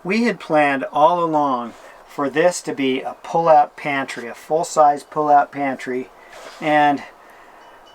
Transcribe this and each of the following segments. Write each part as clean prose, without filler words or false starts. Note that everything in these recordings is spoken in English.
We had planned all along for this to be a pull-out pantry, a full-size pull-out pantry. And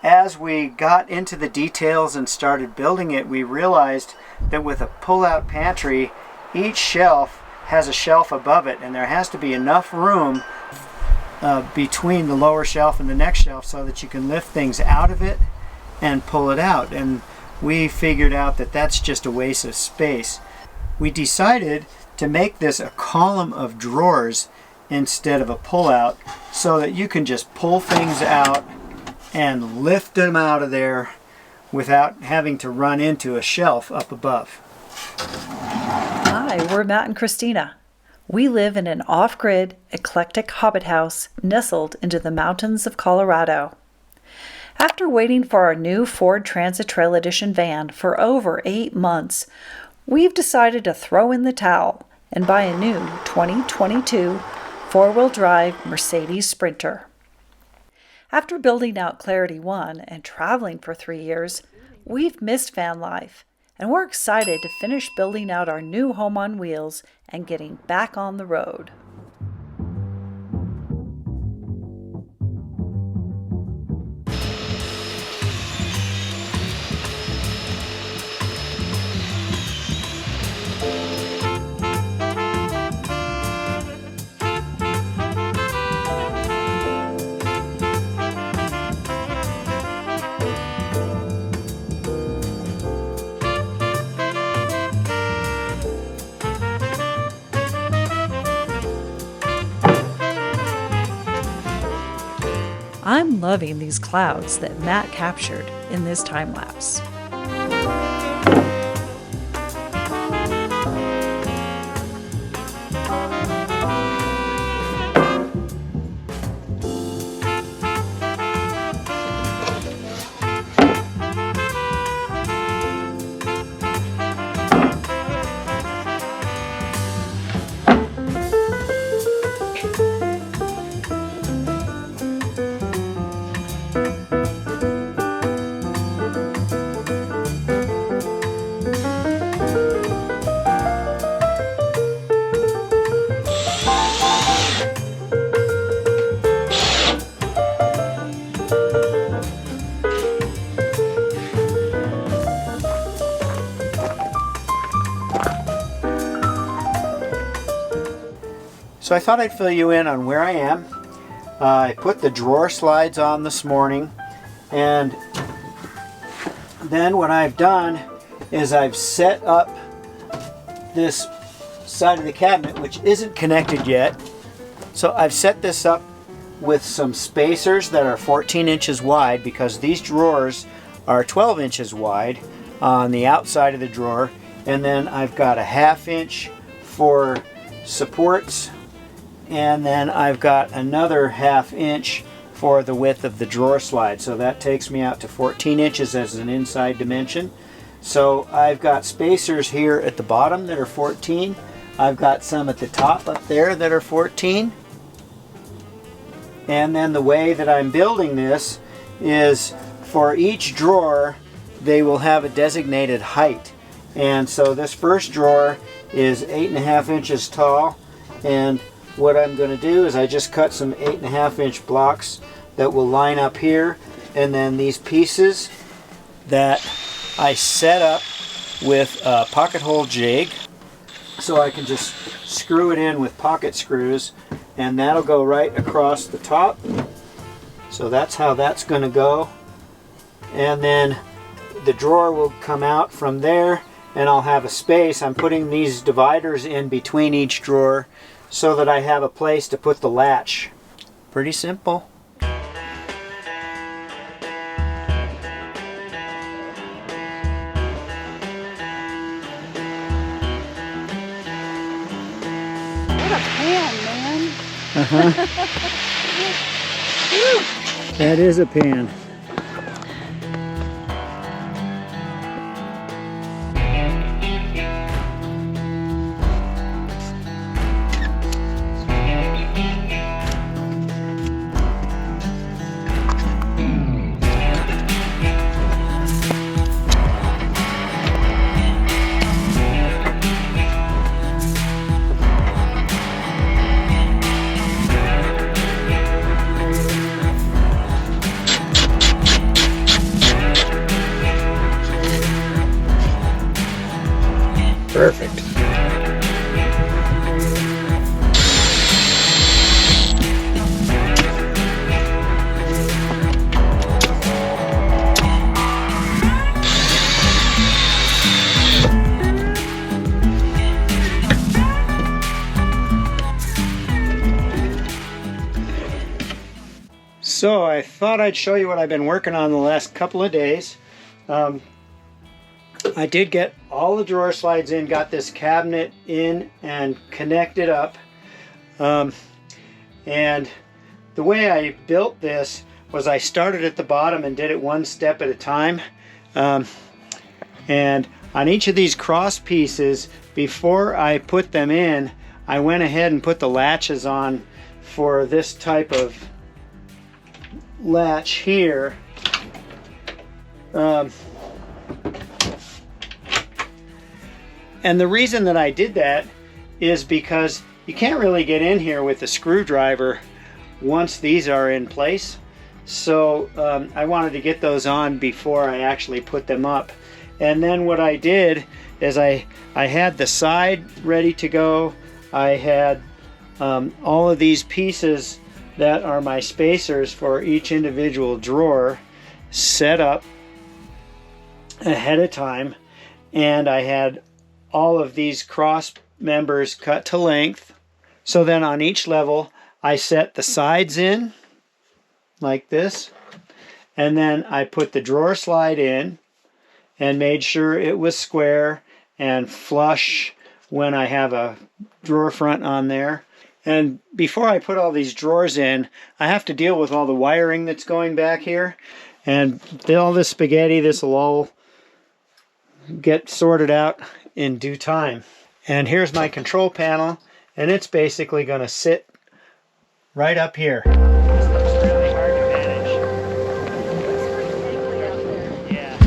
as we got into the details and started building it, we realized that with a pull-out pantry, each shelf has a shelf above it, and there has to be enough room between the lower shelf and the next shelf so that you can lift things out of it and pull it out. And we figured out that that's just a waste of space. We decided to make this a column of drawers instead of a pull-out, so that you can just pull things out and lift them out of there without having to run into a shelf up above. Hi, we're Matt and Kristina. We live in an off-grid, eclectic hobbit house nestled into the mountains of Colorado. After waiting for our new Ford Transit Trail Edition van for over 8 months, we've decided to throw in the towel and buy a new 2022 four-wheel drive Mercedes Sprinter. After building out Clarity 1 and traveling for 3 years, we've missed van life, and we're excited to finish building out our new home on wheels and getting back on the road. I'm loving these clouds that Matt captured in this time lapse. So I thought I'd fill you in on where I am. I put the drawer slides on this morning, and then what I've done is I've set up this side of the cabinet, which isn't connected yet. So I've set this up with some spacers that are 14 inches wide, because these drawers are 12 inches wide on the outside of the drawer, and then I've got a 1/2 inch for supports, and then I've got another 1/2 inch for the width of the drawer slide. So that takes me out to 14 inches as an inside dimension. So I've got spacers here at the bottom that are 14. I've got some at the top up there that are 14. And then the way that I'm building this is for each drawer they will have a designated height. And so this first drawer is 8.5 inches tall, and what I'm going to do is I just cut some 8.5 inch blocks that will line up here, and then these pieces that I set up with a pocket hole jig, so I can just screw it in with pocket screws, and that'll go right across the top. So that's how that's going to go, and then the drawer will come out from there, and I'll have a space. I'm putting these dividers in between each drawer so that I have a place to put the latch. Pretty simple. What a pan, man! That is a pan. So I thought I'd show you what I've been working on the last couple of days. I did get all the drawer slides in, got this cabinet in and connected up. And the way I built this was I started at the bottom and did it one step at a time. And on each of these cross pieces, before I put them in, I went ahead and put the latches on for this type of latch here. And the reason that I did that is because you can't really get in here with a screwdriver once these are in place. So I wanted to get those on before I actually put them up. And then what I did is I had the side ready to go. I had all of these pieces that are my spacers for each individual drawer set up ahead of time. And I had all of these cross members cut to length. So then on each level, I set the sides in like this. And then I put the drawer slide in and made sure it was square and flush when I have a drawer front on there. And before I put all these drawers in, I have to deal with all the wiring that's going back here. And all this spaghetti, this will all get sorted out in due time. And here's my control panel, and it's basically going to sit right up here. This looks really hard to manage. Yeah.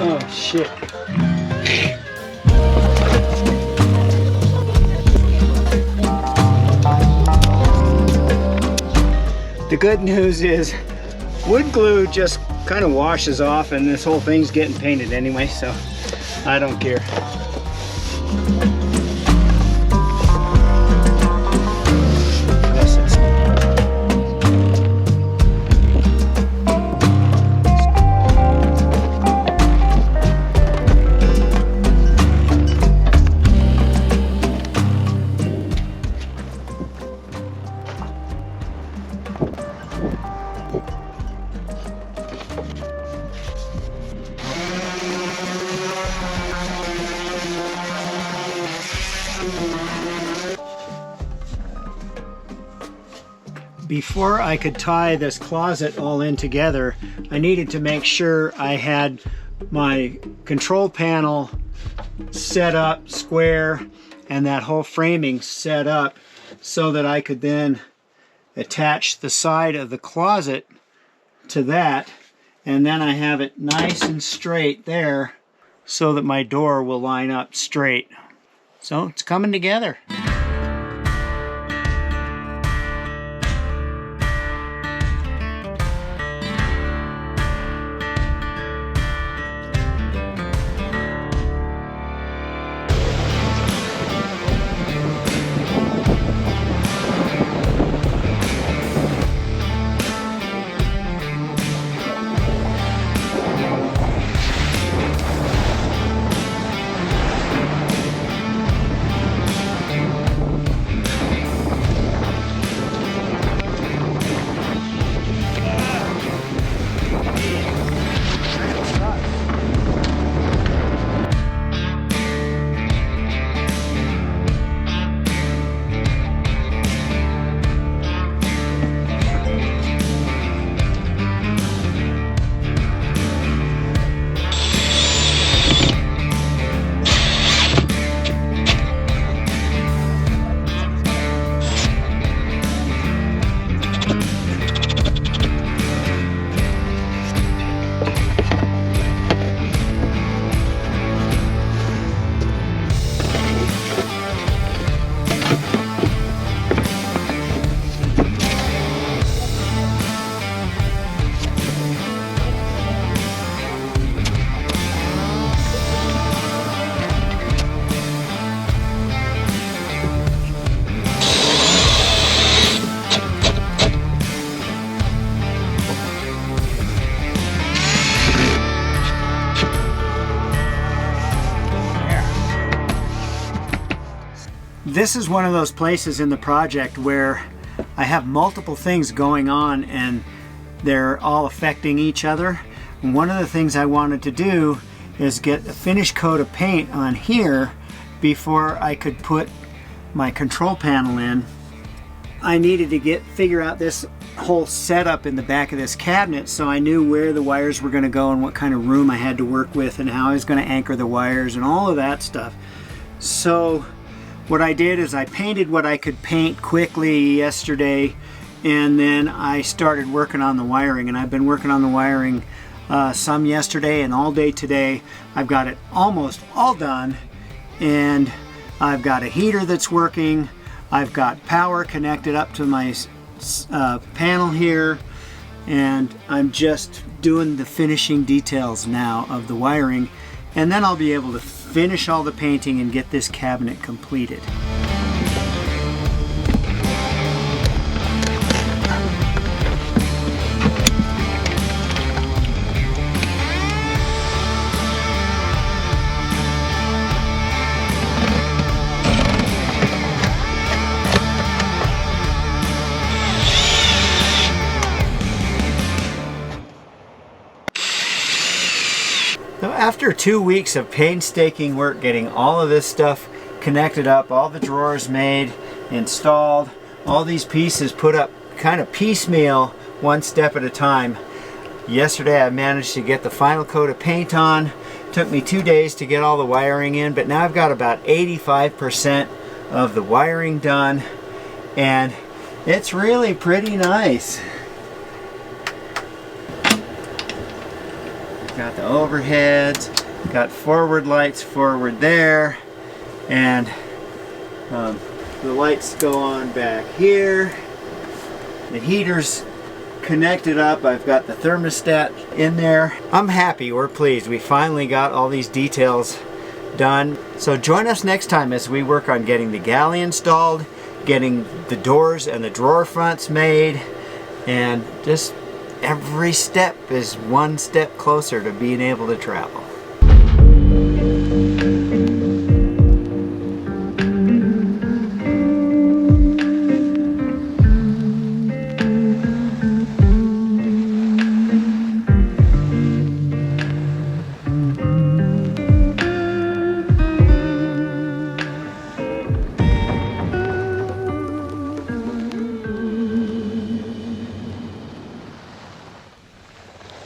Oh shit. The good news is wood glue just kind of washes off and this whole thing's getting painted anyway, so I don't care. Before I could tie this closet all in together, I needed to make sure I had my control panel set up square and that whole framing set up so that I could then attach the side of the closet to that, and then I have it nice and straight there so that my door will line up straight. So it's coming together. This is one of those places in the project where I have multiple things going on and they're all affecting each other. And one of the things I wanted to do is get a finish coat of paint on here before I could put my control panel in. I needed to figure out this whole setup in the back of this cabinet so I knew where the wires were going to go and what kind of room I had to work with and how I was going to anchor the wires and all of that stuff. So what I did is I painted what I could paint quickly yesterday, and then I started working on the wiring, and I've been working on the wiring some yesterday and all day today. I've got it almost all done, and I've got a heater that's working. I've got power connected up to my panel here, and I'm just doing the finishing details now of the wiring, and then I'll be able to finish all the painting and get this cabinet completed. After 2 weeks of painstaking work getting all of this stuff connected up, all the drawers made, installed, all these pieces put up kind of piecemeal, one step at a time, yesterday I managed to get the final coat of paint on. Took me 2 days to get all the wiring in, but now I've got about 85% of the wiring done, and it's really pretty nice. Got the overheads, got forward lights forward there, and the lights go on back here. The heater's connected up. I've got the thermostat in there. I'm happy, we're pleased. We finally got all these details done. So join us next time as we work on getting the galley installed, getting the doors and the drawer fronts made, and just every step is one step closer to being able to travel.